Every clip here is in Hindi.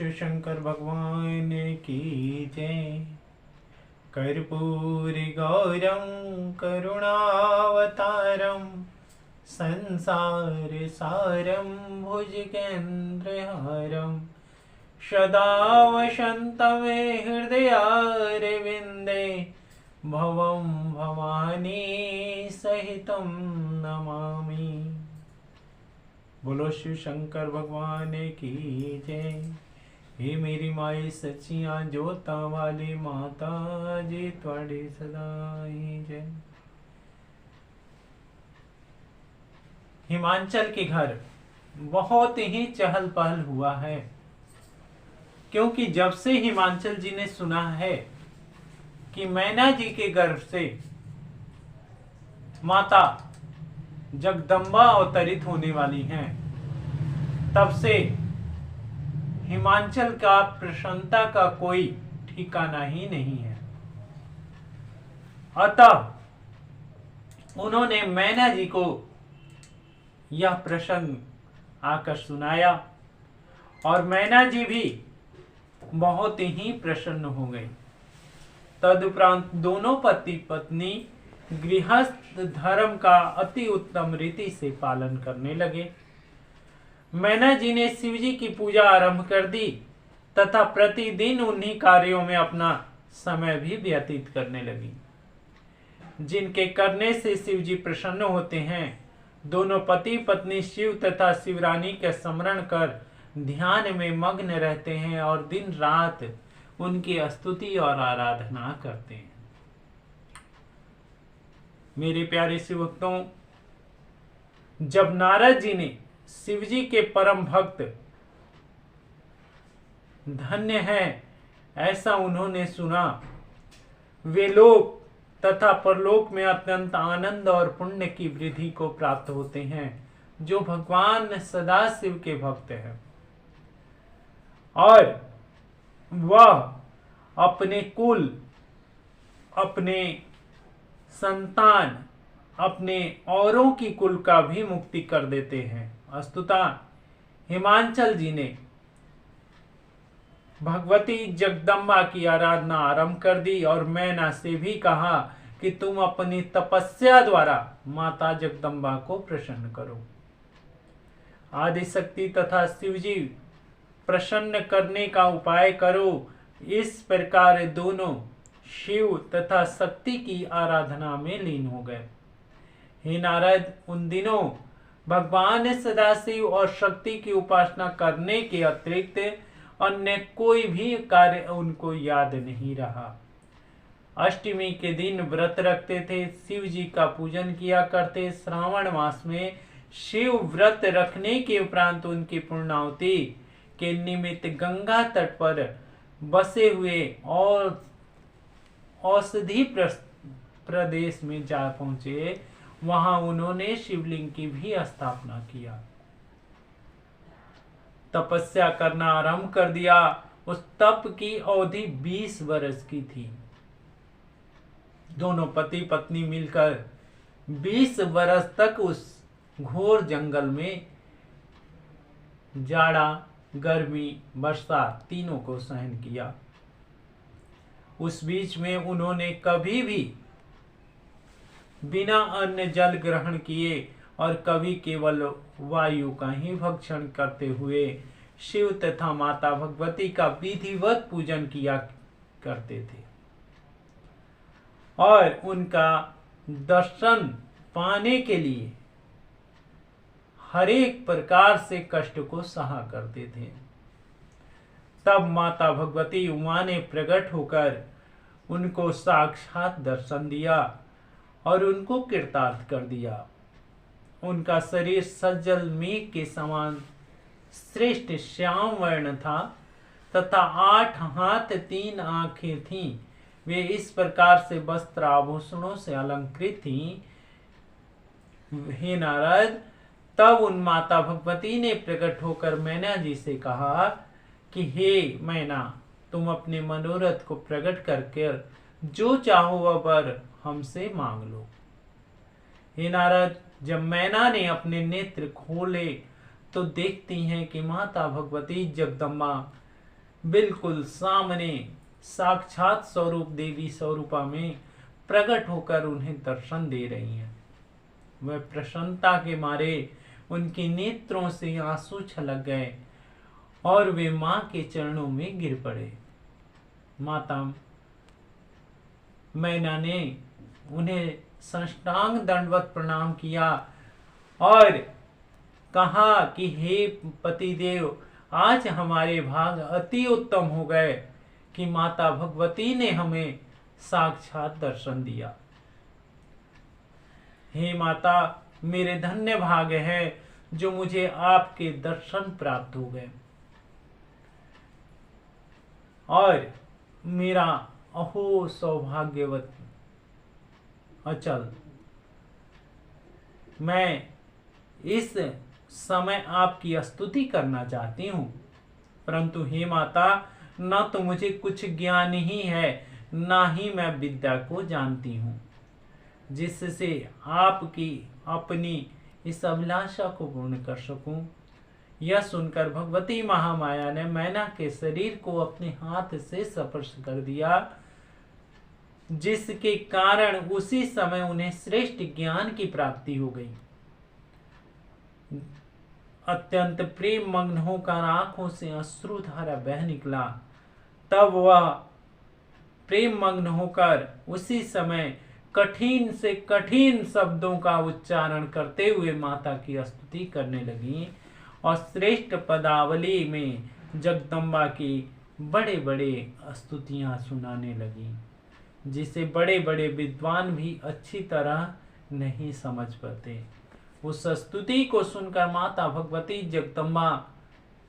शिव शंकर भगवान की जय। कर्पूरी गौरम करुणावतारम संसार सारम भुजगेन्द्रहारम सदा वसन्तं हृदयारविन्दे भवं भवानी सहितं नमामि। बोलो शिव शंकर भगवान की जय। हे मेरी माई सच्चियां जोता वाली माता जी त्वाड़ी सदा ही जय। हिमांचल के घर बहुत ही चहल पहल हुआ है, क्योंकि जब से हिमांचल जी ने सुना है कि मैना जी के गर्भ से माता जगदम्बा अवतरित होने वाली हैं, तब से हिमांचल का प्रसन्नता का कोई ठिकाना ही नहीं है। अतः उन्होंने मैना जी को यह प्रसंग आकर सुनाया और मैना जी भी बहुत ही प्रसन्न हो गई। तदुपरांत दोनों पति पत्नी गृहस्थ धर्म का अति उत्तम रीति से पालन करने लगे। मैना जी ने शिव जी की पूजा आरंभ कर दी तथा प्रतिदिन उन्हीं कार्यों में अपना समय भी व्यतीत करने लगी, जिनके करने से शिव जी प्रसन्न होते हैं। दोनों पति पत्नी शिव तथा शिवरानी के स्मरण कर ध्यान में मग्न रहते हैं और दिन रात उनकी स्तुति और आराधना करते हैं। मेरे प्यारे शिव भक्तों, जब नारद जी ने शिव जी के परम भक्त धन्य हैं ऐसा उन्होंने सुना, वे लोक तथा परलोक में अत्यंत आनंद और पुण्य की वृद्धि को प्राप्त होते हैं, जो भगवान सदाशिव के भक्त हैं। और वह अपने कुल, अपने संतान, अपने औरों की कुल का भी मुक्ति कर देते हैं। अस्तुता हिमांचल जी ने भगवती जगदम्बा की आराधना आरंभ कर दी और मैना से भी कहा कि तुम अपनी तपस्या द्वारा माता जगदम्बा को प्रसन्न करो। आदिशक्ति तथा शिवजी प्रसन्न करने का उपाय करो। इस प्रकार दोनों शिव तथा शक्ति की आराधना में लीन हो गए। हे नारद, उन दिनों भगवान सदाशिव और शक्ति की उपासना करने के अतिरिक्त अन्य कोई भी कार्य उनको याद नहीं रहा। अष्टमी के दिन व्रत रखते थे, शिव जी का पूजन किया करते। श्रावण मास में शिव व्रत रखने के उपरांत उनकी पूर्णाहुति के निमित्त गंगा तट पर बसे हुए और औषधि प्रदेश में जा पहुंचे। वहां उन्होंने शिवलिंग की भी स्थापना किया, तपस्या करना आरंभ कर दिया। उस तप की अवधि 20 वर्ष की थी। दोनों पति पत्नी मिलकर 20 वर्ष तक उस घोर जंगल में जाड़ा, गर्मी, वर्षा तीनों को सहन किया। उस बीच में उन्होंने कभी भी बिना अन्न जल ग्रहण किए और कभी केवल वायु का ही भक्षण करते हुए शिव तथा माता भगवती का विधिवत पूजन किया करते थे और उनका दर्शन पाने के लिए हर एक प्रकार से कष्ट को सहा करते थे। तब माता भगवती उमा ने प्रकट होकर उनको साक्षात दर्शन दिया और उनको कृतार्थ कर दिया। उनका शरीर सज्जल मेघ के समान श्रेष्ठ श्याम वर्ण था तथा 8 हाथ 3 आंखें थीं। वे इस प्रकार से वस्त्र आभूषणों से अलंकृत थीं। हे नारद, तब उन माता भगवती ने प्रकट होकर मैना जी से कहा कि हे मैना, तुम अपने मनोरथ को प्रकट करके जो चाहो वह वर हमसे मांग लो। हे नारद, जब मैना ने अपने नेत्र खोले तो देखती हैं कि माता भगवती जगदम्बा बिल्कुल सामने साक्षात स्वरूप देवी स्वरूपा में प्रकट होकर उन्हें दर्शन दे रही हैं। वह प्रसन्नता के मारे उनके नेत्रों से आंसू छलक गए और वे मां के चरणों में गिर पड़े। माता मैना ने उन्हें साष्टांग दंडवत प्रणाम किया और कहा कि हे पतिदेव, आज हमारे भाग अति उत्तम हो गए कि माता भगवती ने हमें साक्षात दर्शन दिया। हे माता, मेरे धन्य भाग्य है जो मुझे आपके दर्शन प्राप्त हो गए और मेरा अहो सौभाग्यवत अचल, मैं इस समय आपकी स्तुति करना चाहती हूँ, परंतु हे माता, न तो मुझे कुछ ज्ञान ही है, ना ही मैं विद्या को जानती हूँ जिससे आपकी अपनी इस अभिलाषा को पूर्ण कर सकूं। यह सुनकर भगवती महामाया ने मैना के शरीर को अपने हाथ से स्पर्श कर दिया, जिसके कारण उसी समय उन्हें श्रेष्ठ ज्ञान की प्राप्ति हो गई। अत्यंत प्रेम मग्न होकर आंखों से अश्रुधारा बह निकला। तब वह प्रेम मग्न होकर उसी समय कठिन से कठिन शब्दों का उच्चारण करते हुए माता की स्तुति करने लगी और श्रेष्ठ पदावली में जगदम्बा की बड़े बड़े स्तुतियां सुनाने लगी, जिसे बड़े बड़े विद्वान भी अच्छी तरह नहीं समझ पाते। उस स्तुति को सुनकर माता भगवती जगदम्बा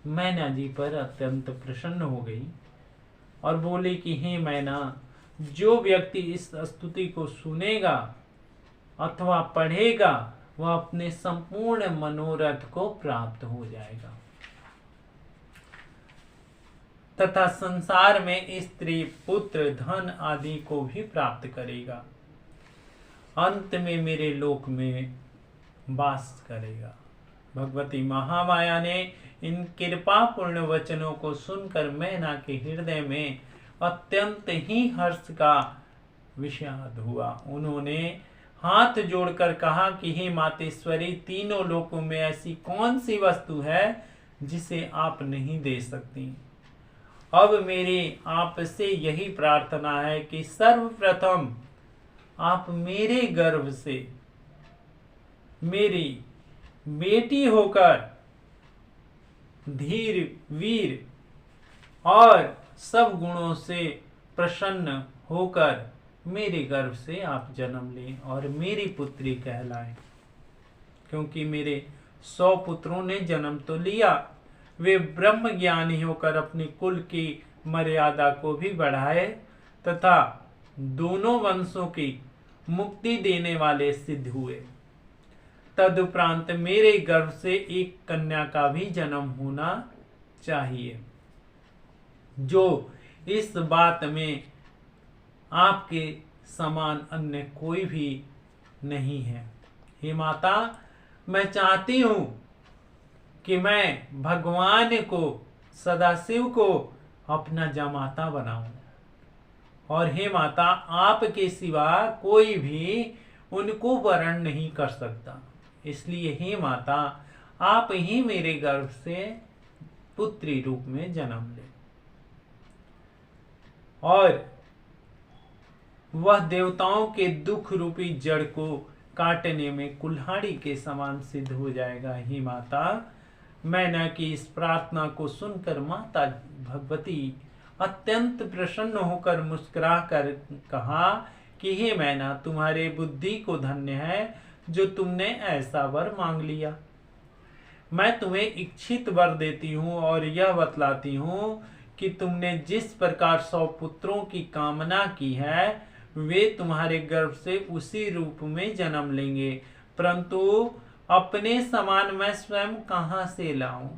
मैना जी पर अत्यंत प्रसन्न हो गई और बोली कि हे मैना, जो व्यक्ति इस स्तुति को सुनेगा अथवा पढ़ेगा वह अपने संपूर्ण मनोरथ को प्राप्त हो जाएगा तथा संसार में स्त्री पुत्र धन आदि को भी प्राप्त करेगा, अंत में मेरे लोक में वास करेगा। भगवती महामाया ने इन कृपापूर्ण वचनों को सुनकर मैना के हृदय में अत्यंत ही हर्ष का विषाद हुआ। उन्होंने हाथ जोड़कर कहा कि हे मातेश्वरी, तीनों लोकों में ऐसी कौन सी वस्तु है जिसे आप नहीं दे सकती। अब मेरी आपसे यही प्रार्थना है कि सर्वप्रथम आप मेरे गर्भ से मेरी बेटी होकर धीर वीर और सब गुणों से प्रसन्न होकर मेरे गर्भ से आप जन्म लें और मेरी पुत्री कहलाएं, क्योंकि मेरे 100 पुत्रों ने जन्म तो लिया, वे ब्रह्म ज्ञानी होकर अपनी कुल की मर्यादा को भी बढ़ाए तथा दोनों वंशों की मुक्ति देने वाले सिद्ध हुए। तदुपरांत मेरे गर्भ से एक कन्या का भी जन्म होना चाहिए, जो इस बात में आपके समान अन्य कोई भी नहीं है। हे माता, मैं चाहती हूं कि मैं भगवान को, सदाशिव को अपना जमाता बनाऊं और हे माता, आपके सिवा कोई भी उनको वरण नहीं कर सकता। इसलिए हे माता, आप ही मेरे गर्भ से पुत्री रूप में जन्म ले और वह देवताओं के दुख रूपी जड़ को काटने में कुल्हाड़ी के समान सिद्ध हो जाएगा। हे माता, मैना की इस प्रार्थना को सुनकर माता भगवती अत्यंत प्रसन्न होकर मुस्कुरा कर कहा कि हे मैना, तुम्हारे बुद्धि को धन्य है जो तुमने ऐसा वर मांग लिया। मैं तुम्हें इच्छित वर देती हूँ और यह बतलाती हूँ कि तुमने जिस प्रकार 100 पुत्रों की कामना की है वे तुम्हारे गर्भ से उसी रूप में जन्म लेंगे, परंतु अपने समान मैं स्वयं कहाँ से लाऊं।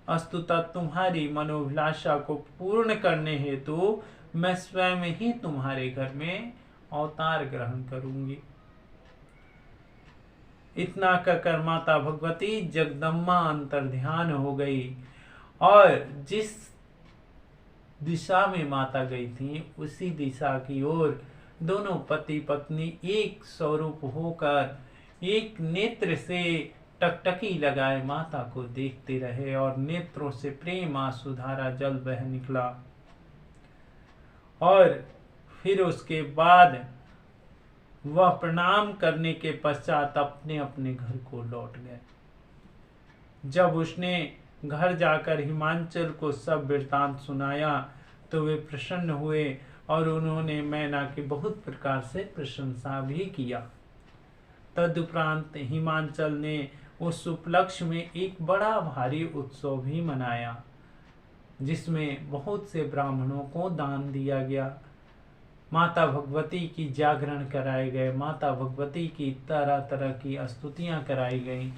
अस्तुतः तुम्हारी मनोभिलाषा को पूर्ण करने हेतु मैं स्वयं ही तुम्हारे घर में अवतार ग्रहण करूंगी। इतना कहकर माता भगवती जगदम्बा अंतर्ध्यान हो गई और जिस दिशा में माता गई थी, उसी दिशा की ओर दोनों पति पत्नी एक स्वरूप होकर एक नेत्र से टकटकी लगाए माता को देखते रहे और नेत्रों से प्रेम आंसुधारा जल बह निकला। और फिर उसके बाद वह प्रणाम करने के पश्चात अपने अपने घर को लौट गए। जब उसने घर जाकर हिमांचल को सब वृत्तांत सुनाया तो वे प्रसन्न हुए और उन्होंने मैना की बहुत प्रकार से प्रशंसा भी किया। तदुपरांत हिमांचल ने उस उपलक्ष्य में एक बड़ा भारी उत्सव भी मनाया, जिसमें बहुत से ब्राह्मणों को दान दिया गया। माता भगवती की जागरण कराए गए, माता भगवती की तरह तरह की स्तुतियां कराई गई,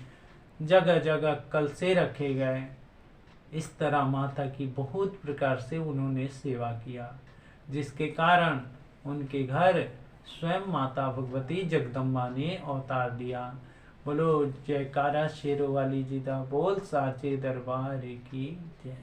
जगह जगह कलशे रखे गए। इस तरह माता की बहुत प्रकार से उन्होंने सेवा किया, जिसके कारण उनके घर स्वयं माता भगवती जगदम्बा ने अवतार दिया। बोलो जयकारा शेरों वाली जी दा, बोल साचे दरबार की जय।